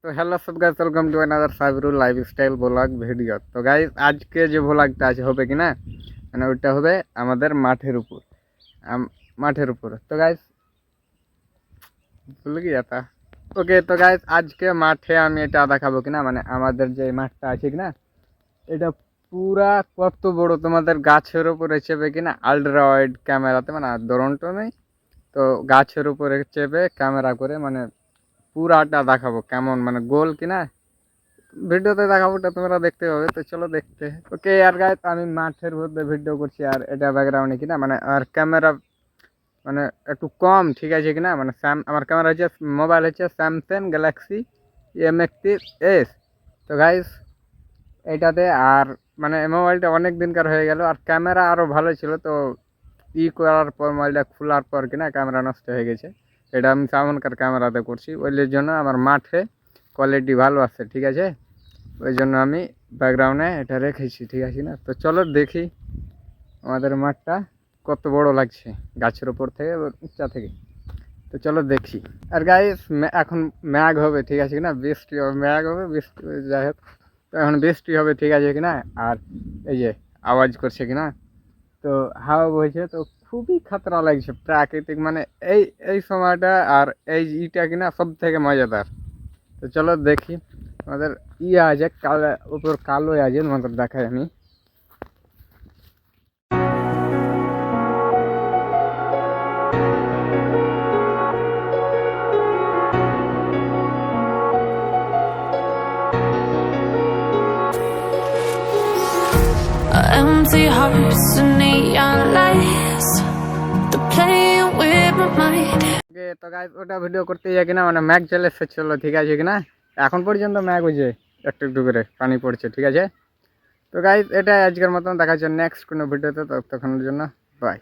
তো হ্যালো সব guys, welcome to another Sabirul lifestyle blog video. তো গাইস আজকে যে ব্লগটা আছে হবে কি না, মানে ওইটা হবে আমাদের মাঠের উপর। মাঠের উপর তো গাইস ভুলে গিয়ে তা। ওকে তো গাইস আজকে মাঠে আমি এটা দেখাবো কিনা, মানে আমাদের যে মাঠটা আছে কিনা এটা পুরা কত বড়, তোমাদের গাছের উপরে চেপে কিনা আলট্রা ওয়াইড ক্যামেরাতে, মানে ধরনটা নেই তো গাছের উপরে চেপে ক্যামেরা করে মানে পুরাটা দেখাবো কেমন, মানে গোল কিনা ভিডিওতে দেখাবো, ওটা তোমরা দেখতে পাবে। তো চলো দেখতে। ওকে আর গাইস আমি মাঠের মধ্যে ভিডিও করছি আর এটা ব্যাকগ্রাউন্ডে কিনা, মানে আর ক্যামেরা মানে একটু কম, ঠিক আছে কিনা, মানে আমার ক্যামেরা হচ্ছে, মোবাইল হচ্ছে স্যামসাং গ্যালাক্সি M31s। তো গাইস এইটাতে আর মানে মোবাইলটা অনেক দিনকার হয়ে গেল আর ক্যামেরা আরও ভালো ছিল, তো করার পর মোবাইলটা খোলার পর কিনা ক্যামেরা নষ্ট হয়ে গেছে। এটা আমি সামনকার ক্যামেরাতে করছি, ওই জন্য আমার মাঠে কোয়ালিটি ভালো আসছে, ঠিক আছে। ওই জন্য আমি ব্যাকগ্রাউন্ডে এটা রেখেছি, ঠিক আছে না। তো চলো দেখি আমাদের মাঠটা কত বড় লাগছে গাছের উপর থেকে, উঁচা থেকে। তো চলো দেখি। আর গাইস এখন ম্যাগ হবে, ঠিক আছে কিনা, বৃষ্টি হবে, ম্যাগ হবে, বৃষ্টি যাই হোক। তো এখন বৃষ্টি হবে, ঠিক আছে কিনা। আর এই যে আওয়াজ করছে কিনা, তো হাওয়া বইছে, তো খুবই খাতরা লাগছে প্রাকৃতিক, মানে এই এই সময়টা আর এই ইটা কিনা সব থেকে মজাদার। তো চলো দেখি আমাদের আছে কালো, উপর কালো আছে, তোমাদের দেখাই আমি। Empty hearts and neon lights, the playing with my mind. তো গাইস ওটা ভিডিও করতে যাই কিনা, মানে ম্যাগ চলে এসেছিল, ঠিক আছে কিনা। এখন পর্যন্ত ম্যাগ হয়েছে, একটু একটু করে পানি পড়ছে, ঠিক আছে। তো গাইস এটা আজকের মতন, দেখা যাচ্ছে নেক্সট কোনো ভিডিওতে, ততক্ষণের জন্য বাই।